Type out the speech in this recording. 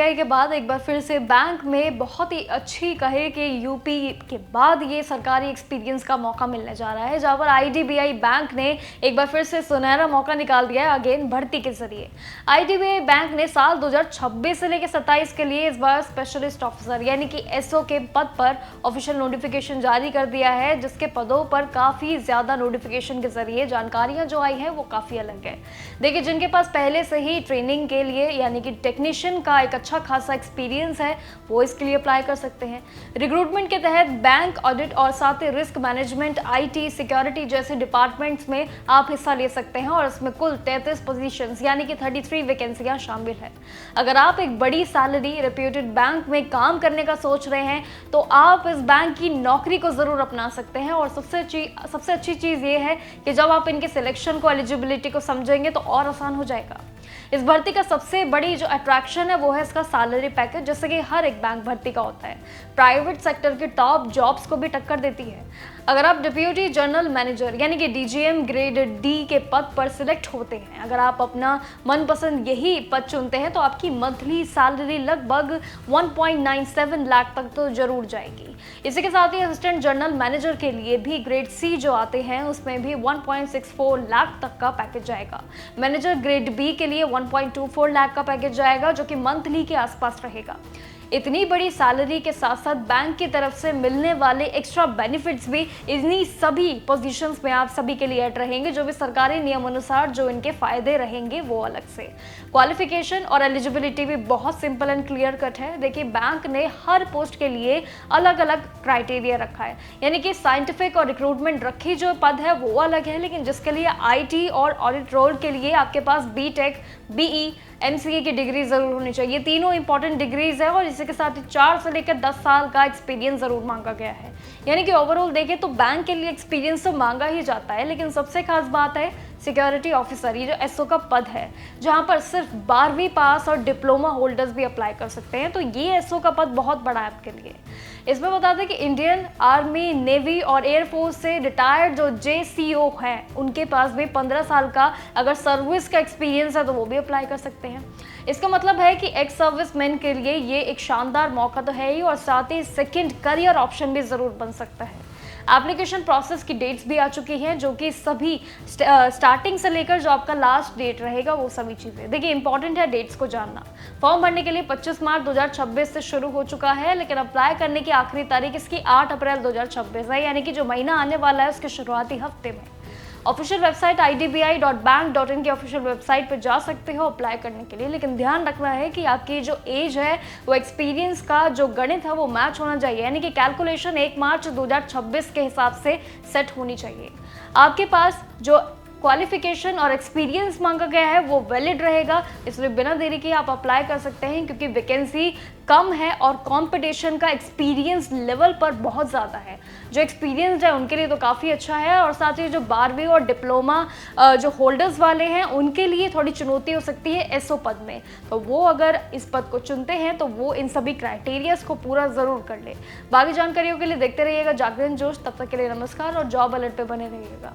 IDBI के बाद एक बार फिर से बैंक में बहुत ही अच्छी कहे कि यूपी के बाद ये सरकारी एक्सपीरियंस का मौका मिलने जा रहा है, जहां पर आईडीबीआई बैंक ने एक बार फिर से सुनहरा मौका निकाल दिया है अगेन भर्ती के जरिए। आईडीबीआई बैंक ने साल 2026 से लेकर 27 के लिए इस बार स्पेशलिस्ट ऑफिसर यानी कि एसओ के पद पर ऑफिशियल नोटिफिकेशन जारी कर दिया है, जिसके पदों पर काफी ज्यादा नोटिफिकेशन के जरिए जानकारियां जो आई हैं वो काफी अलग है। देखिए, जिनके पास पहले से ही ट्रेनिंग के लिए यानी कि टेक्नीशियन का एक अच्छा खासा एक्सपीरियंस है वो इसके लिए अप्लाई कर सकते हैं। रिक्रूटमेंट के तहत बैंक, ऑडिट और साथ ही रिस्क मैनेजमेंट, आईटी, सिक्योरिटी जैसे डिपार्टमेंट्स में आप हिस्सा ले सकते हैं और इसमें कुल 33 पोजीशंस यानी कि 33 वैकेंसियां शामिल है। अगर आप एक बड़ी सैलरी रेप्यूटेड बैंक में काम करने का सोच रहे हैं तो आप इस बैंक की नौकरी को जरूर अपना सकते हैं। और सबसे अच्छी चीज ये है कि जब आप इनके सिलेक्शन को, एलिजिबिलिटी को समझेंगे तो और आसान हो जाएगा। इस भर्ती का सबसे बड़ी जो अट्रैक्शन है वो है इसका सैलरी पैकेज, जैसे कि हर एक बैंक भर्ती का होता है। प्राइवेट सेक्टर के टॉप जॉब्स को भी टक्कर देती है। अगर आप डिप्यूटी जनरल मैनेजर यानी कि डीजीएम ग्रेड डी के पद पर सिलेक्ट होते हैं, अगर आप अपना मनपसंद यही पद चुनते हैं तो आपकी मंथली सैलरी लगभग 1.97 लाख तक तो जरूर जाएगी। इसी के साथ ही असिस्टेंट जनरल मैनेजर के लिए भी ग्रेड सी जो आते हैं उसमें भी 1.64 लाख तक का पैकेज जाएगा। मैनेजर ग्रेड बी के लिए 1.24 लाख का पैकेज जाएगा, जो कि मंथली के आसपास रहेगा। इतनी बड़ी सैलरी के साथ साथ बैंक की तरफ से मिलने वाले एक्स्ट्रा बेनिफिट्स भी इन्हीं सभी पोजीशंस में आप सभी के लिए ऐड रहेंगे, जो भी सरकारी नियम अनुसार जो इनके फायदे रहेंगे वो अलग से। क्वालिफिकेशन और एलिजिबिलिटी भी बहुत सिंपल एंड क्लियर कट है। देखिए, बैंक ने हर पोस्ट के लिए अलग अलग क्राइटेरिया रखा है, यानी कि साइंटिफिक और रिक्रूटमेंट रखी जो पद है वो अलग है, लेकिन जिसके लिए आईटी और ऑडिट रोल के लिए आपके पास बीटेक, बीई, एमसीए की डिग्री जरूर होनी चाहिए। तीनों इंपॉर्टेंट डिग्रीज है और इसी के साथ ही 4 से लेकर 10 साल का एक्सपीरियंस जरूर मांगा गया है। यानी कि ओवरऑल देखें तो बैंक के लिए एक्सपीरियंस तो मांगा ही जाता है, लेकिन सबसे खास बात है सिक्योरिटी ऑफिसर, ये जो एसओ का पद है, जहां पर सिर्फ 12वीं पास और डिप्लोमा होल्डर्स भी अप्लाई कर सकते हैं। तो ये एसओ का पद बहुत बड़ा है आपके लिए। इसमें बता दें कि इंडियन आर्मी, नेवी और एयरफोर्स से रिटायर्ड जो जेसीओ हैं उनके पास भी 15 साल का अगर सर्विस का एक्सपीरियंस है तो वो भी अप्लाई कर सकते हैं। इसका मतलब है कि एक्स सर्विसमैन के लिए ये एक शानदार मौका तो है ही, और साथ ही सेकंड करियर ऑप्शन भी जरूर बन सकता है। एप्लीकेशन प्रोसेस की डेट्स भी आ चुकी हैं, जो कि सभी स्टार्टिंग से लेकर जो आपका लास्ट डेट रहेगा वो सभी चीज़ें। देखिए, इंपॉर्टेंट है डेट्स को जानना। फॉर्म भरने के लिए 25 मार्च 2026 से शुरू हो चुका है, लेकिन अप्लाई करने की आखिरी तारीख इसकी 8 अप्रैल 2026 है, यानी कि जो महीना आने वाला है उसके शुरुआती हफ्ते में। ऑफिशियल वेबसाइट idbi.bank.in की ऑफिशियल वेबसाइट पर जा सकते हो अप्लाई करने के लिए, लेकिन ध्यान रखना है कि आपकी जो एज है वो एक्सपीरियंस का जो गणित है वो मैच होना चाहिए, यानी कि कैलकुलेशन 1 मार्च 2026 के हिसाब से सेट होनी चाहिए। आपके पास जो क्वालिफिकेशन और एक्सपीरियंस मांगा गया है वो वैलिड रहेगा, इसलिए बिना देरी के आप अप्लाई कर सकते हैं, क्योंकि वैकेंसी कम है और कंपटीशन का एक्सपीरियंस लेवल पर बहुत ज़्यादा है। जो एक्सपीरियंस है उनके लिए तो काफ़ी अच्छा है, और साथ ही जो 12वीं और डिप्लोमा जो होल्डर्स वाले हैं उनके लिए थोड़ी चुनौती हो सकती है एसओ पद में। तो वो अगर इस पद को चुनते हैं तो वो इन सभी क्राइटेरियाज को पूरा ज़रूर कर ले। बाकी जानकारियों के लिए देखते रहिएगा जागरण जोश। तब तक के लिए नमस्कार और जॉब अलर्ट पे बने रहिएगा।